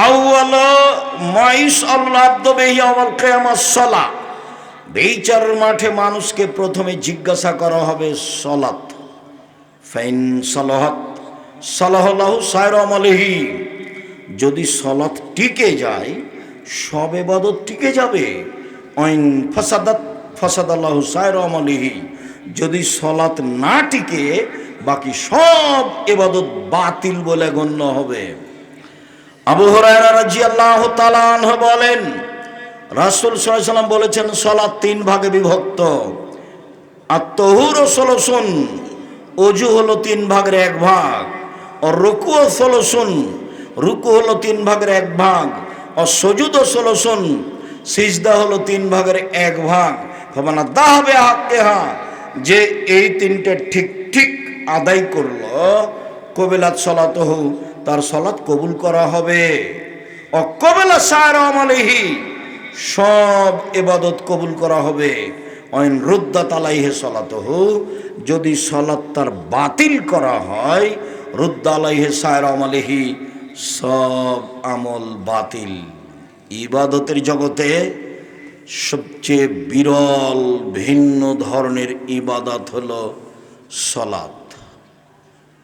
আউয়ালু মা ইউসআলুল আবদু বিহি ইয়াওমাল কিয়ামাস সালাত। বিচারের মাঠে মানুষকে প্রথমে জিজ্ঞাসা করা হবে সলাত। ফাইন সালাহাত সালাহাল্লাহু সায়রা আমালিহি। যদি সলাত টিকে যায় সব ইবাদত টিকে যাবে। আইন ফাসাদাত ফাসাদাল্লাহু সায়রা আমালিহি। যদি সলাত না টিকে বাকি সব ইবাদত বাতিল বলে গণ্য হবে। আবু হুরায়রা রাদিয়াল্লাহু তাআলা আনহু বলেন, রাসূল সাল্লাল্লাহু আলাইহি ওয়াসাল্লাম বলেছেন, সালাত তিন ভাগে বিভক্ত। আত-তাহুর সলসুন, ওযু হলো তিন ভাগের এক ভাগ। আর রুকু সলসুন, রুকু হলো তিন ভাগের এক ভাগ। আর সুজুদ সলসুন, সিজদা হলো তিন ভাগের এক ভাগ। ফামানা দাহাবে হাক্কেহা, যে এই তিনটে ঠিক ঠিক আদায় করলো, কবিলাত সলাতহু, তার সলাত কবুল করা হবে। অকবেলা সায়রা আমালিহি, সব ইবাদত কবুল করা হবে। অইন রুদ্দাত আলাইহি সলাতহু, যদি সলাত তার বাতিল করা হয়, রুদ্দা আলাইহি সায়রা আমালিহি, সব আমল বাতিল। ইবাদতের জগতে সবচেয়ে বিরল ভিন্ন ধরনের ইবাদত হলো সলাত।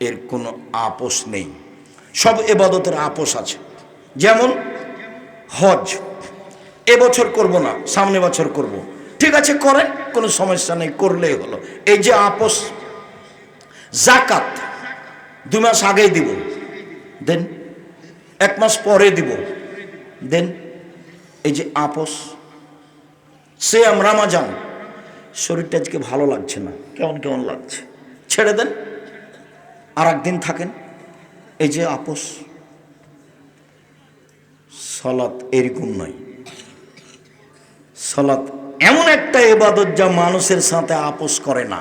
এর কোনো আপোষ নেই। সব ইবাদতের আপোষ আছে। যেমন হজ এবছর করব না, সামনে বছর করব, ঠিক আছে করেন, কোনো সমস্যা নেই, করলেই হলো, এই যে আপোষ। যাকাত 2 মাস আগেই দিব, দেন 1 মাস পরে দিব, দেন, এই যে আপোষ। সিয়াম রমাজান, শরীরটা আজকে ভালো লাগছে না, কেমন কেমন লাগছে, ছেড়ে দেন, আর একদিন থাকেন, এই যে আপোষ। সলাত এরকম নয়। সলাত এমন একটা ইবাদত যা মানুষের সাথে আপোষ করে না।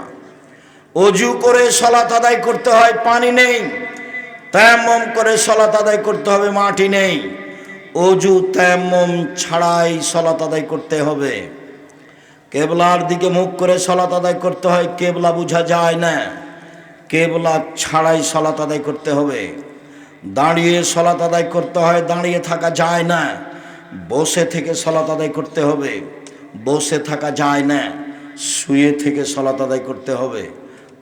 অজু করে সলাত আদায় করতে হয়, পানি নেই। তায়াম্মুম করে সলাত আদায় করতে হবে, মাটি নেই। অজু তায়াম্মুম ছাড়াই সলাত আদায় করতে হবে। কেবলার দিকে মুখ করে সলাত আদায় করতে হয়, কেবলা বোঝা যায় না, কেবলা ছাড়াই সলাত আদায় করতে হবে। দাঁড়িয়ে সলাত আদায় করতে হয়, দাঁড়িয়ে থাকা যায় না। বসে থেকে সলাত আদায় করতে হবে, বসে থাকা যায় না। শুয়ে থেকে সলাত আদায় করতে হবে।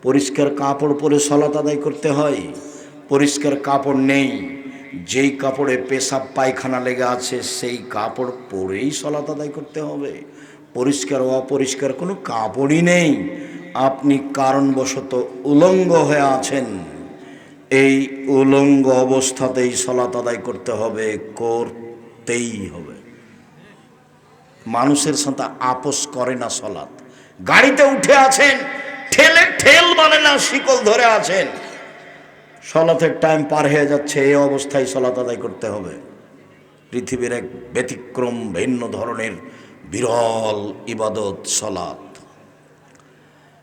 পরিষ্কার কাপড় পরে সলাত আদায় করতে হয়, পরিষ্কার কাপড় নেই। যেই কাপড়ে পেশাব পায়খানা লেগে আছে সেই কাপড় পরেই সলাত আদায় করতে হবে। পরিষ্কার অপরিষ্কার কোনো কাপড়ই নেই, আপনি কারণবশত উলঙ্গ হয়ে আছেন, এই উলঙ্গ অবস্থাতেই সলাত আদায় করতে হবে, করতেই হবে। মানুষের সাথে আপোষ করে না সলাত। গাড়িতে উঠে আছেন, ঠেলে ঠেল মানে না, শিকল ধরে আছেন, সলাতের টাইম পার হয়ে যাচ্ছে, এই অবস্থায় সলাত আদায় করতে হবে। পৃথিবীর এক ব্যতিক্রম ভিন্ন ধরনের বিরল ইবাদত সলাত।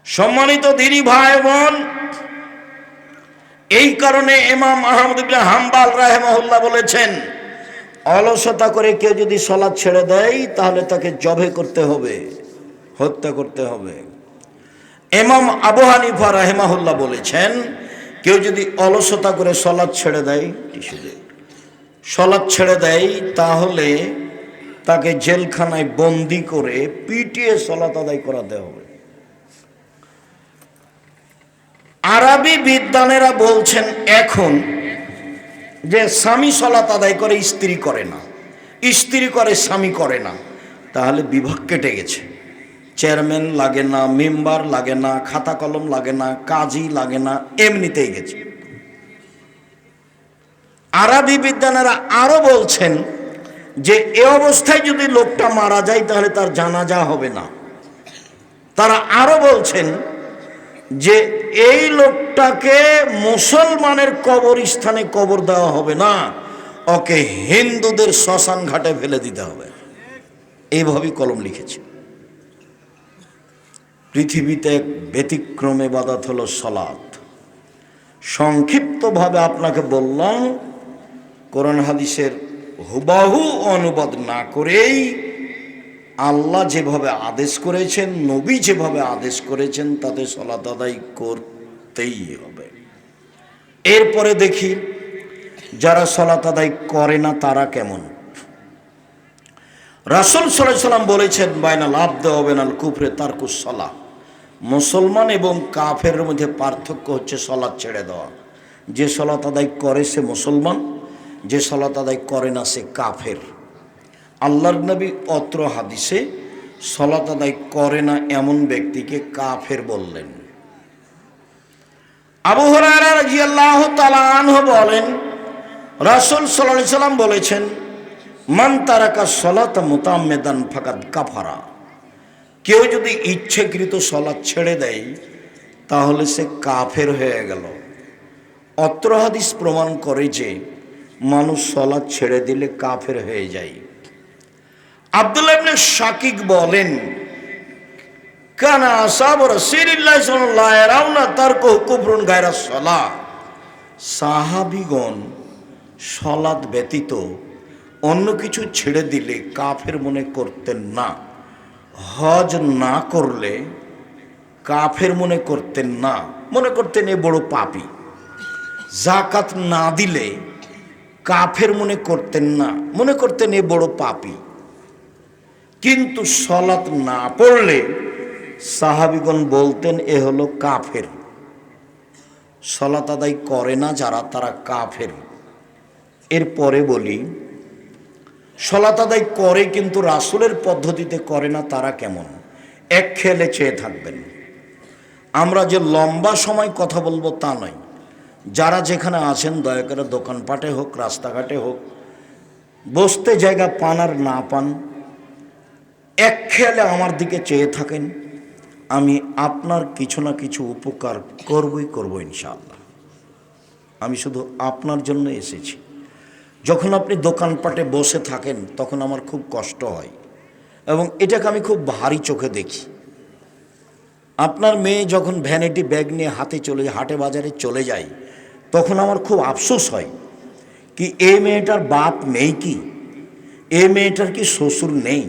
সম্মানিত দিনী ভাই বোন, এই কারণে ইমাম আহমদ ইবনে হাম্বল রাহিমাহুল্লাহ বলেছেন, অলসতা করে কেউ যদি সলাত ছেড়ে দেয় তাহলে তাকে জবে করতে হবে, হত্যা করতে হবে। ইমাম আবু হানিফা রাহিমাহুল্লাহ বলেছেন, কেউ যদি অলসতা করে সলাত ছেড়ে দেয়, সলাত ছেড়ে দেয়, তাহলে তাকে জেলখানায় বন্দি করে পিটিয়ে সলাত আদায় করাতে হবে। আরবি বিদ্বানেরা বলছেন এখন যে স্বামী সলাত আদায় করে, স্ত্রী করে না, স্ত্রী করে স্বামী করে না, তাহলে বিভাগ কেটে গেছে। চেয়ারম্যান লাগে না, মেম্বার লাগে না, খাতা কলম লাগে না, কাজী লাগে না, এমনিতেই গেছে। আরবি বিদ্বানেরা আরো বলছেন যে এ অবস্থায় যদি লোকটা মারা যায় তাহলে তার জানাজা হবে না। তারা আরো বলছেন যে এই লোকটাকে মুসলমানের কবরস্থানে কবর দেওয়া হবে না, ওকে হিন্দুদের শ্মশান ঘাটে ফেলে দিতে হবে। এইভাবেই কলম লিখেছে। পৃথিবীতে এক ব্যতিক্রম ইবাদত হলো সালাত। সংক্ষিপ্তভাবে আপনাকে বললাম, কোরআন হাদিসের হুবাহু অনুবাদ না করেই আল্লাহ যেভাবে আদেশ করেছেন, নবী যেভাবে আদেশ করেছেন, তাতে সালাত আদায় করতেই হবে। এরপরে দেখি যারা সালাত আদায় করে না তারা কেমন। রাসূল সাল্লাল্লাহু আলাইহি সাল্লাম বলেছেন, বাইনাল আবদি ওয়া বাইনাল কুফরি তারকুস সালাহ। মুসলমান এবং কাফেরের মধ্যে পার্থক্য হচ্ছে সালাত ছেড়ে দেওয়া। যে সালাত আদায় করে সে মুসলমান, যে সালাত আদায় করে না সে কাফের। আল্লাহর নবী অত্র হাদিসে সালাত আদায় করে না এমন ব্যক্তিকে কাফের বললেন। আবু হুরায়রা রাদিয়াল্লাহু তাআলা আনহু বলেন, রাসূল সাল্লাল্লাহু আলাইহি সাল্লাম বলেছেন, মান তারাকা সালাতা মুতাআম্মিদান ফাকাদ কাফারা। কেউ যদি ইচ্ছাকৃত সালাত ছেড়ে দেয় তাহলে সে কাফের হয়ে গেল। অত্র হাদিস প্রমাণ করে যে মানুষ সালাত ছেড়ে দিলে কাফের হয়ে যায়। আব্দুল্লাহ ইবনে শাকিক বলেন, কানা আসহাবু রাসূলিল্লাহি সাল্লাল্লাহু আলাইহি ওয়াসাল্লাম তারকু কুফরুন গায়রা সালাহ। সাহাবীগণ সালাত ব্যতীত অন্য কিছু ছেড়ে দিলে কাফের মনে করতেন না। হজ না করলে কাফের মনে করতেন না, মনে করতেন এ বড় পাপী। যাকাত না দিলে কাফের মনে করতেন না, মনে করতেন এ বড় পাপী। কিন্তু সালাত না পড়লে সাহাবীগণ বলতেন এ হলো কাফের। সালাত আদায় করে না যারা, তারা কাফের। এরপরে বলি, সালাত আদায় করে কিন্তু রাসূলের পদ্ধতিতে করে না তারা কেমন। এক খেলে চেয়ে থাকবেন। আমরা যে লম্বা সময় কথা বলবো তা নয়। যারা যেখানে আছেন দয়া করে দোকানপাটে হোক, রাস্তাঘাটে হোক, বসতে জায়গা পান আর না পান, এক খেয়ালে আমার দিকে চেয়ে থাকেন। আমি আপনার কিছু না কিছু উপকার করবই ইনশাআল্লাহ। আমি শুধু আপনার জন্য এসেছি। যখন আপনি দোকানপাটে বসে থাকেন তখন আমার খুব কষ্ট হয় এবং এটাকে আমি খুব ভারী চোখে দেখি। আপনার মেয়ে যখন ভ্যানিটি ব্যাগ নিয়ে হাটে বাজারে চলে যায় তখন আমার খুব আফসোস হয় কি এই মেয়েটার বাপ নেই কি, এই মেয়েটার কি শ্বশুর নেই,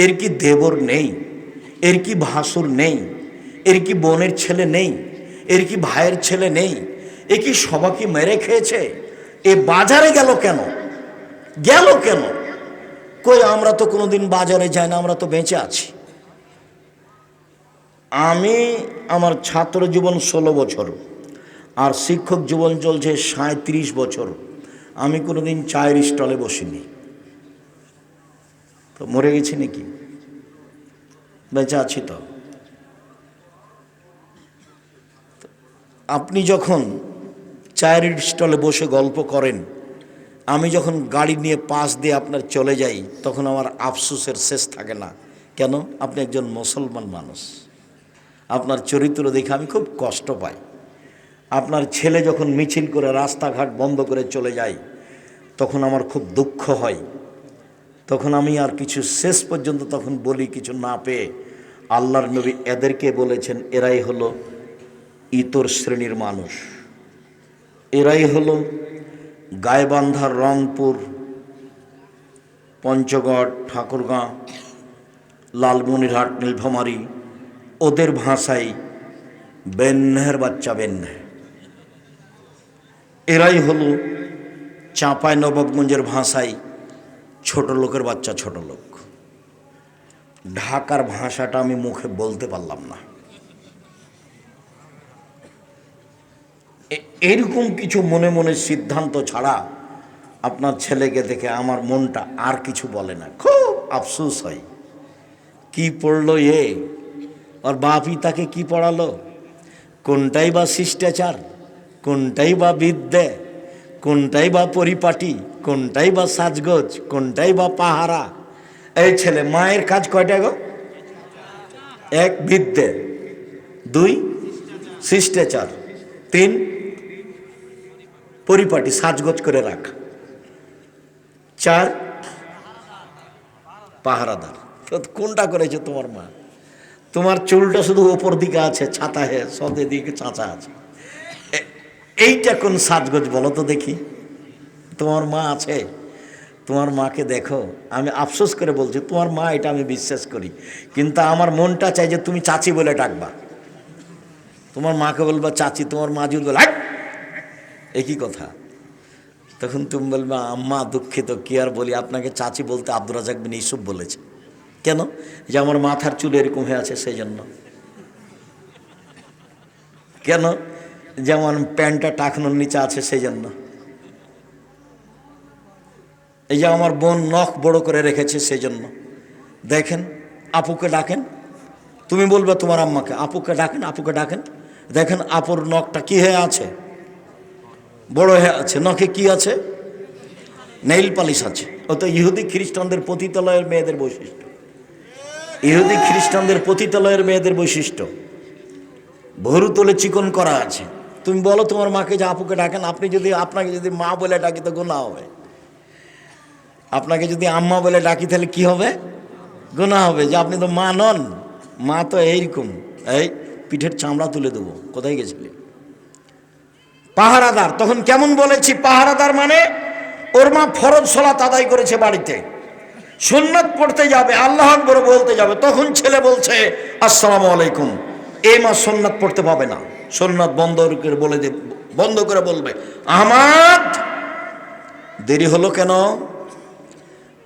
এর কি দেবর নেই, এর কি ভাসুর নেই, এর কি বোনের ছেলে নেই, এর কি ভাইয়ের ছেলে নেই, এ কি সবাইকে মেরে খেয়েছে, এ বাজারে গেল কেন, কই আমরা তো কোনোদিন বাজারে যাই না, আমরা তো বেঁচে আছি। আমি আমার ছাত্র জীবন 16 বছর আর শিক্ষক জীবন চলছে 37 বছর। আমি কোনোদিন চায়ের স্টলে বসিনি। তো মরে গেছি নাকি? বেঁচে আছি তো। আপনি যখন চায়ের স্টলে বসে গল্প করেন, আমি যখন গাড়ি নিয়ে পাশ দিয়ে আপনার চলে যাই তখন আমার আফসোসের শেষ থাকে না। কেন? আপনি একজন মুসলমান মানুষ, আপনার চরিত্র দেখে আমি খুব কষ্ট পাই। আপনার ছেলে যখন মিছিল করে রাস্তাঘাট বন্ধ করে চলে যায় তখন আমার খুব দুঃখ হয়। তখন আমি আর কিছু শেষ পর্যন্ত তখন বলি কিছু না পেয়ে, আল্লাহর নবী এদেরকে বলেছেন এরাই হলো ইতর শ্রেণীর মানুষ, এরাই হলো গাইবান্ধার, রংপুর, পঞ্চগড়, ঠাকুরগাঁ, লালমনিরহাট, নীলফামারী, ওদের ভাষায় বেন্নের বাচ্চা বেন্নে। এরাই হলো চাঁপাই নবাবগঞ্জের ভাষায় ছোট লোকের বাচ্চা ছোট লোক। ঢাকার ভাষাটা আমি মুখে বলতে পারলাম না। এরকম কিছু মনে মনে সিদ্ধান্ত ছাড়া আপনার ছেলেকে দেখে আমার মনটা আর কিছু বলে না। খুব আফসোস হয়, কি পড়লো এ, আর বাপই তাকে কি পড়ালো, কোনটাই বা শিষ্টাচার, কোনটাই বা বিদ্যে, কোনটাই বা পরিপাটি, কোনটাই বা সাজগোজ, কোনটাই বা পাহারা। এই ছেলে মায়ের কাজ কয়টা গো? এক, বিদ্যে; দুই, শিষ্টাচার; তিন, পরিপাটি সাজগোজ করে রাখা; চার, পাহারাদার। কোনটা করেছে তোমার মা? তোমার চুলটা শুধু ওপর দিকে আছে, ছাতা হে সব দিকে চাঁচা আছে। এইটা কোন সাজগোজ বলো তো দেখি? তোমার মা আছে? তোমার মাকে দেখো। আমি আফসোস করে বলছি, তোমার মা, এটা আমি বিশ্বাস করি, কিন্তু আমার মনটা চাই যে তুমি চাচি বলে ডাকবা। তোমার মাকে বলবা চাচি, তোমার মা যদি বলে একই কথা, তখন তুমি বলবা আম্মা দুঃখিত, কি আর বলি, আপনাকে চাচি বলতে আব্দুর রাজ্জাক বিন ইউসুফ বলেছে। কেন? যে আমার মাথার চুল এরকম হয়ে আছে সেই জন্য। কেন? যেমন প্যান্টটা টাকনোর নিচে আছে সেই জন্য। এই যে আমার বোন নখ বড় করে রেখেছে সেই জন্য। দেখেন, আপুকে ডাকেন, তুমি বলবে তোমার আম্মাকে, আপুকে ডাকেন, আপুকে ডাকেন, দেখেন আপুর নখটা কি হয়ে আছে, বড় হয়ে আছে। নখে কি আছে? নেইল পালিশ আছে। ও তো ইহুদি খ্রিস্টানদের পতিতালয়ের মেয়েদের বৈশিষ্ট্য। ইহুদি খ্রিস্টানদের পতিতালয়ের মেয়েদের বৈশিষ্ট্য, ভরু তোলে চিকন করা আছে। তুমি বলো তোমার মাকে যে আপুকে ডাকেন। আপনাকে যদি মা বলে ডাকি তো গুনাহ হবে। আপনাকে যদি আম্মা বলে ডাকি তাহলে কি হবে? গুনাহ হবে, যে আপনি তো মা নন। মা তো এইরকম, এই পিঠের চামড়া তুলে দেবো। কোথায় গেছিলি? পাহারাদার। তখন কেমন বলেছি? পাহারাদার মানে ওর মা ফরজ সালাত আদায় করেছে বাড়িতে, সুন্নাত পড়তে যাবে, আল্লাহু আকবার বলতে যাবে, তখন ছেলে বলছে আসসালামু আলাইকুম। এই মা সুন্নাত পড়তে পাবে না, সুন্নাত বন্ধ করে বলবে আহমদ দেরি হলো কেন?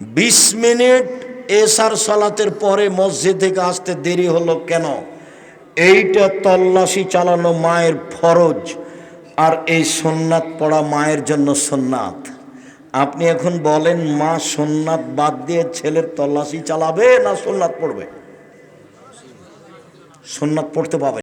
20 মিনিট এশার সালাতের পরে মসজিদ থেকে আসতে দেরি হলো কেন? এইটা তল্লাশি চালানো মায়ের ফরজ, আর এই সুন্নাত পড়া মায়ের জন্য সুন্নাত। আপনি এখন বলেন, মা সুন্নাত বাদ দিয়ে ছেলের তল্লাশি চালাবে না সুন্নাত পড়বে? সুন্নাত পড়তে পাবে।